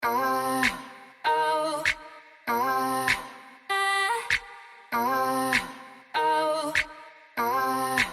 Ah, oh, ah, ah, oh, ah.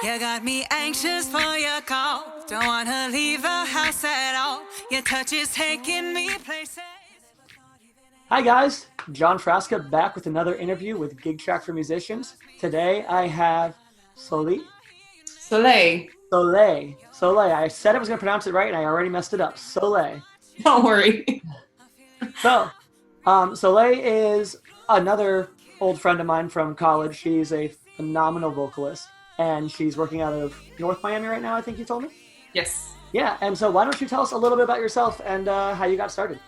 You got me anxious for your call. Don't wanna leave the house at all. Your touch is taking me places. Hi guys, John Frasca back with another interview with GigTrack for Musicians. Today I have Soleil. Soleil. Soleil. I said I was going to pronounce it right and I already messed it up. Soleil. Don't worry. So, Soleil is another old friend of mine from college. She's a phenomenal vocalist and she's working out of North Miami right now, I think you told me? Yes. Yeah, and so why don't you tell us a little bit about yourself and how you got started?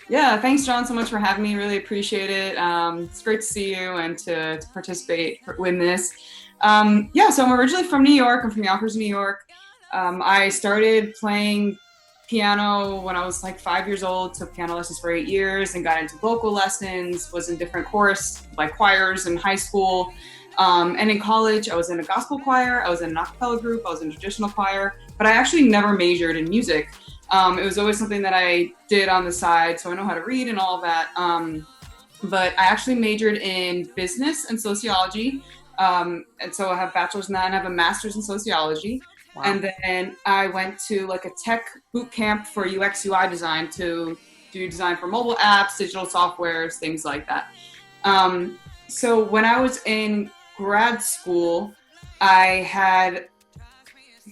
Yeah, thanks, John, so much for having me. Really appreciate it. It's great to see you and to participate in this. So I'm originally from New York. I'm from Yonkers, New York. I started playing piano when I was like 5 years old, took piano lessons for 8 years and got into vocal lessons, was in different choirs in high school. And in college, I was in a gospel choir, I was in an a cappella group, I was in a traditional choir, but I actually never majored in music. It was always something that I did on the side, so I know how to read and all of that. But I actually majored in business and sociology. And so I have a bachelor's in that and I have a master's in sociology. Wow. And then I went to like a tech boot camp for UX UI design to do design for mobile apps, digital softwares, things like that. So when I was in grad school, I had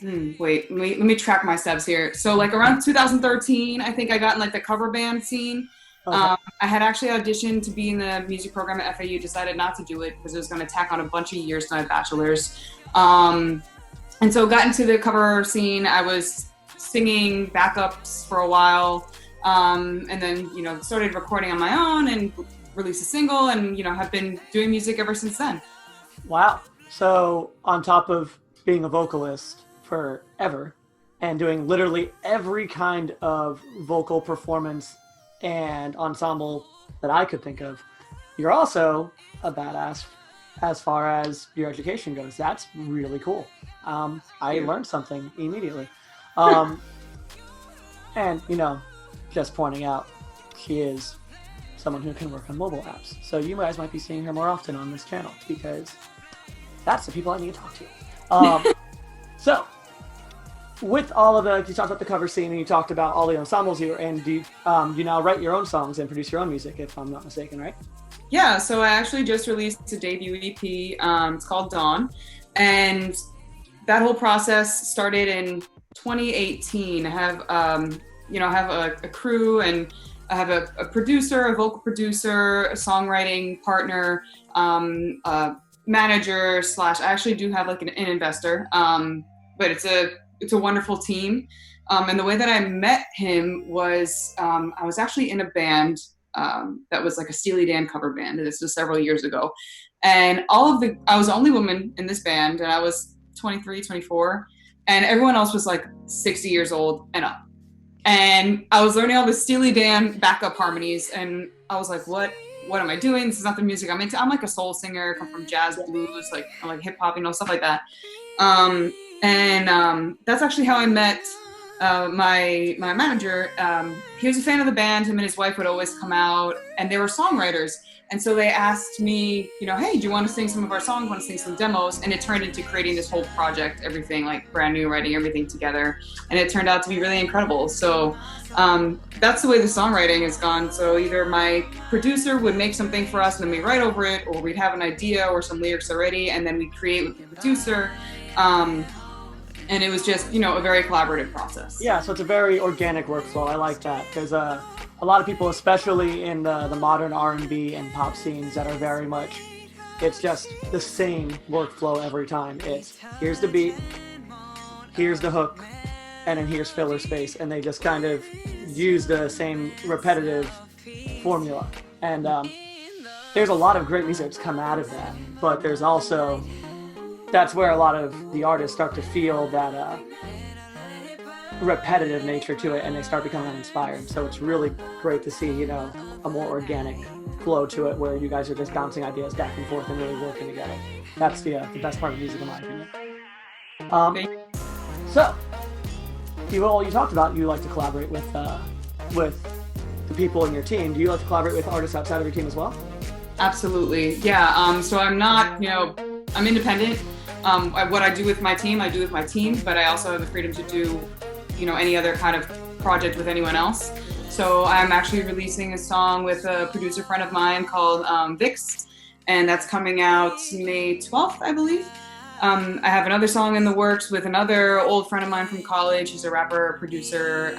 let me track my steps here. So like around 2013, I think I got in like the cover band scene. Okay. I had actually auditioned to be in the music program at FAU, decided not to do it because it was going to tack on a bunch of years to my bachelor's. And so got into the cover scene. I was singing backups for a while. And then, started recording on my own and released a single and, have been doing music ever since then. Wow. So on top of being a vocalist forever and doing literally every kind of vocal performance and ensemble that I could think of, you're also a badass as far as your education goes. That's really cool. I learned something immediately. And, just pointing out, she is someone who can work on mobile apps. So you guys might be seeing her more often on this channel because that's the people I need to talk to. So, with all of you talked about the cover scene and you talked about all the ensembles you were in. Do you now write your own songs and produce your own music, if I'm not mistaken, right? Yeah, so I actually just released a debut EP. It's called Dawn. And that whole process started in 2018. I have, a crew and I have a producer, a vocal producer, a songwriting partner, a manager / I actually do have like an investor, but it's a wonderful team. And the way that I met him was I was actually in a band that was like a Steely Dan cover band. This was several years ago. And I was the only woman in this band and I was 23, 24. And everyone else was like 60 years old and up. And I was learning all the Steely Dan backup harmonies. And I was like, what am I doing? This is not the music I'm into. I'm like a soul singer, come from jazz, blues, like hip hop, stuff like that. And that's actually how I met my manager. He was a fan of the band. Him and his wife would always come out, and they were songwriters. And so they asked me, hey, do you want to sing some of our songs? Want to sing some demos? And it turned into creating this whole project, everything like brand new, writing everything together. And it turned out to be really incredible. So that's the way the songwriting has gone. So either my producer would make something for us and then we write over it, or we'd have an idea or some lyrics already, and then we create with the producer. And it was just, a very collaborative process. Yeah, so it's a very organic workflow. I like that. There's a lot of people, especially in the modern R&B and pop scenes, that are very much, it's just the same workflow every time. It's here's the beat, here's the hook, and then here's filler space. And they just kind of use the same repetitive formula. And there's a lot of great music that's come out of that. But there's also, that's where a lot of the artists start to feel that repetitive nature to it and they start becoming uninspired. So it's really great to see, a more organic flow to it where you guys are just bouncing ideas back and forth and really working together. That's the best part of music in my opinion. So, you talked about you like to collaborate with the people in your team, do you like to collaborate with artists outside of your team as well? Absolutely. Yeah. So I'm not, I'm independent. What I do with my team, I do with my team, but I also have the freedom to do, any other kind of project with anyone else. So I'm actually releasing a song with a producer friend of mine called Vix, and that's coming out May 12th, I believe. I have another song in the works with another old friend of mine from college. He's a rapper, producer.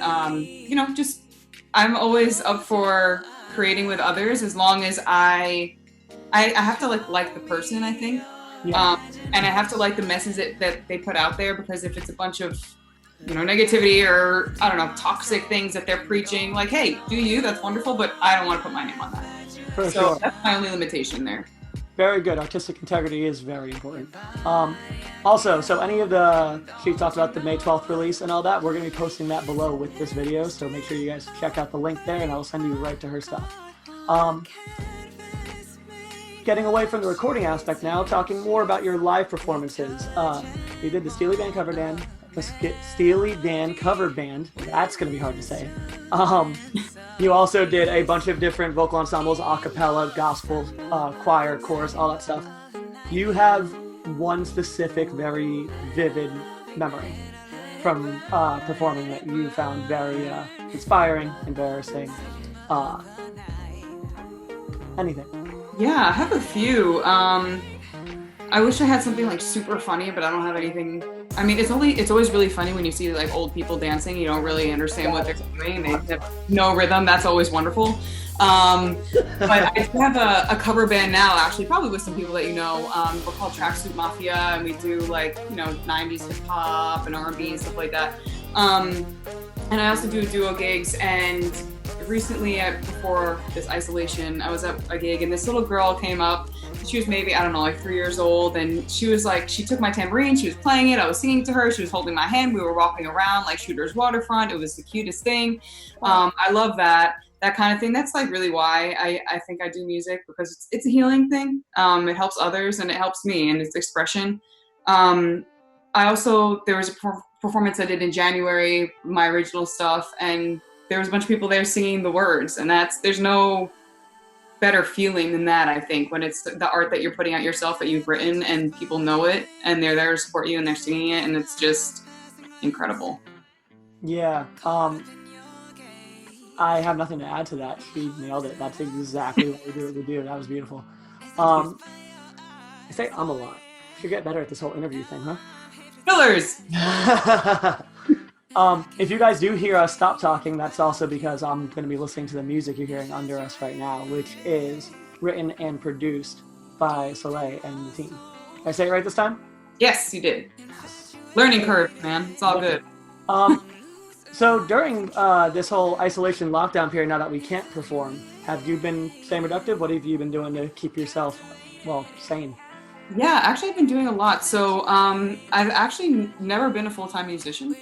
I'm always up for creating with others as long as I have to like the person, I think. Yeah. And I have to like the message that they put out there, because if it's a bunch of negativity or I don't know, toxic things that they're preaching, like, hey, do you, that's wonderful, but I don't want to put my name on that. For so sure. That's my only limitation there. Very good. Artistic integrity is very important. Also, so any of she talked about the May 12th release and all that, we're going to be posting that below with this video, so make sure you guys check out the link there, and I'll send you right to her stuff. Getting away from the recording aspect now, talking more about your live performances. You did the Steely Dan cover band. That's going to be hard to say. You also did a bunch of different vocal ensembles, a cappella, gospel, choir, chorus, all that stuff. You have one specific, very vivid memory from performing that you found very inspiring, embarrassing, anything. Yeah, I have a few. I wish I had something like super funny, but I don't have anything. I mean, it's always really funny when you see like old people dancing. You don't really understand what they're doing. They have no rhythm. That's always wonderful. But I have a cover band now, actually, probably with some people that you know. We're called Tracksuit Mafia, and we do like 90s hip hop and R&B and stuff like that. And I also do duo gigs. And recently, before this isolation, I was at a gig, and this little girl came up. She was maybe, I don't know, like 3 years old, and she was like, she took my tambourine, she was playing it, I was singing to her, she was holding my hand, we were walking around like Shooter's Waterfront. It was the cutest thing. I love that kind of thing. That's like really why I think I do music, because it's a healing thing. It helps others and it helps me, and it's expression. There was a performance I did in January, my original stuff, and there was a bunch of people there singing the words, and there's no better feeling than that, I think, when it's the art that you're putting out yourself that you've written and people know it and they're there to support you and they're singing it, and it's just incredible. Yeah. I have nothing to add to that. She nailed it. That's exactly what we do. That was beautiful. I say a lot. Should get better at this whole interview thing, huh? Fillers! If you guys do hear us stop talking, that's also because I'm going to be listening to the music you're hearing under us right now, which is written and produced by Soleil and the team. Did I say it right this time? Yes, you did. Learning curve, man. It's all good. So during this whole isolation lockdown period, now that we can't perform, have you been staying productive? What have you been doing to keep yourself, sane? Yeah, actually I've been doing a lot. So I've actually never been a full-time musician.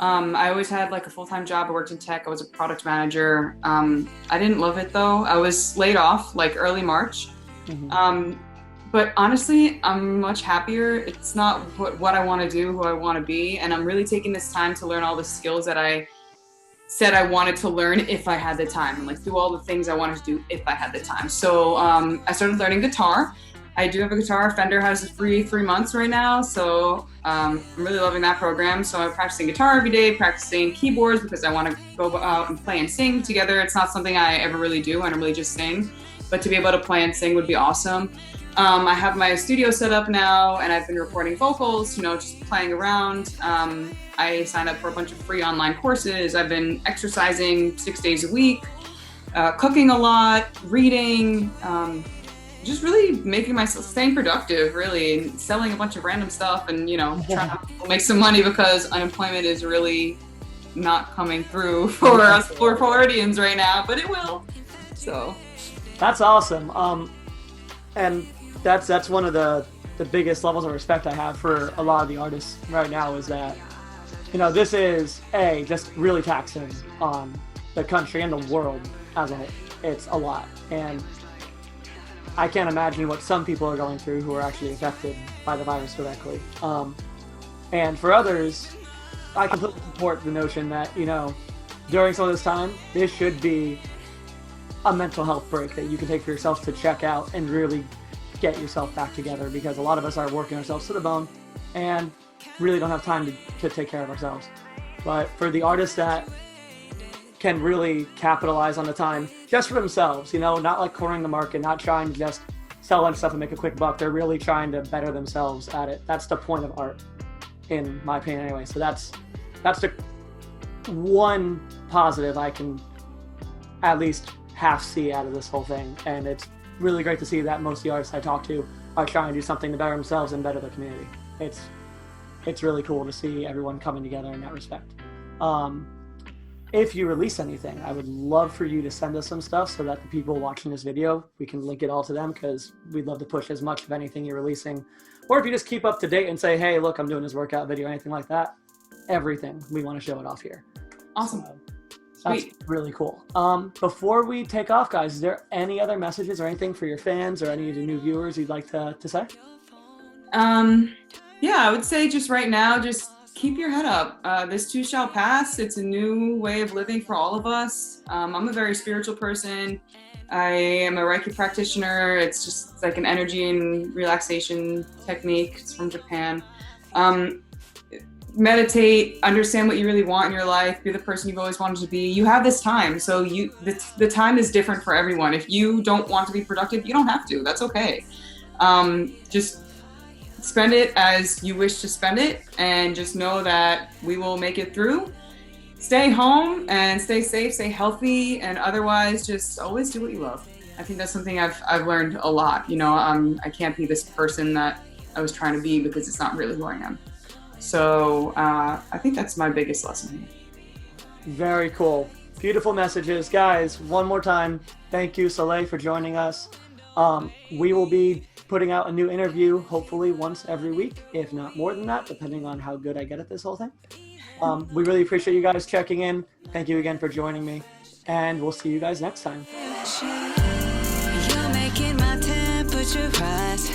I always had like a full-time job. I worked in tech. I was a product manager. I didn't love it though. I was laid off like early March. Mm-hmm. But honestly, I'm much happier. It's not what I want to do, who I want to be. And I'm really taking this time to learn all the skills that I said I wanted to learn if I had the time, and like do all the things I wanted to do if I had the time. So I started learning guitar. I do have a guitar. Fender has a free 3 months right now. So I'm really loving that program. So I'm practicing guitar every day, practicing keyboards because I want to go out and play and sing together. It's not something I ever really do. I don't really just sing, but to be able to play and sing would be awesome. I have my studio set up now, and I've been recording vocals, just playing around. I signed up for a bunch of free online courses. I've been exercising 6 days a week, cooking a lot, reading, just really making myself, staying productive, really, and selling a bunch of random stuff and, trying to make some money because unemployment is really not coming through for us Floridians right now, but it will. So that's awesome. And that's one of the biggest levels of respect I have for a lot of the artists right now is that, this is just really taxing on the country and the world as a whole. It's a lot. And I can't imagine what some people are going through who are actually affected by the virus directly. And for others, I completely support the notion that, during some of this time, this should be a mental health break that you can take for yourself to check out and really get yourself back together, because a lot of us are working ourselves to the bone and really don't have time to take care of ourselves. But for the artists that can really capitalize on the time just for themselves, you know, not like cornering the market, not trying to just sell on stuff and make a quick buck. They're really trying to better themselves at it. That's the point of art, in my opinion anyway. So that's the one positive I can at least half see out of this whole thing. And it's really great to see that most of the artists I talk to are trying to do something to better themselves and better the community. It's really cool to see everyone coming together in that respect. If you release anything, I would love for you to send us some stuff so that the people watching this video, we can link it all to them, because we'd love to push as much of anything you're releasing. Or if you just keep up to date and say, hey, look, I'm doing this workout video, anything like that, everything, we want to show it off here. Awesome. So, that's really cool. Before we take off, guys, is there any other messages or anything for your fans or any of the new viewers you'd like to say? Yeah, I would say just right now, just keep your head up. This too shall pass. It's a new way of living for all of us. I'm a very spiritual person. I am a Reiki practitioner. It's like an energy and relaxation technique. It's from Japan. Meditate, understand what you really want in your life, be the person you've always wanted to be. You have this time, so the time is different for everyone. If you don't want to be productive, you don't have to. That's okay. Just spend it as you wish to spend it, and just know that we will make it through. Stay home and stay safe, stay healthy, and otherwise just always do what you love. I think that's something I've learned a lot. You know, I can't be this person that I was trying to be, because it's not really who I am. So I think that's my biggest lesson. Very cool. Beautiful messages. Guys, one more time, thank you, Soleil, for joining us. We will be putting out a new interview, hopefully once every week, if not more than that, depending on how good I get at this whole thing. We really appreciate you guys checking in. Thank you again for joining me, and we'll see you guys next time. You're making my temperature rise.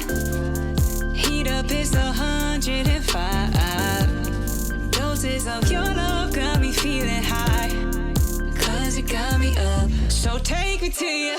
Heat up is 105. Doses of your love got me feeling high. 'Cause you got me up. So take me to you.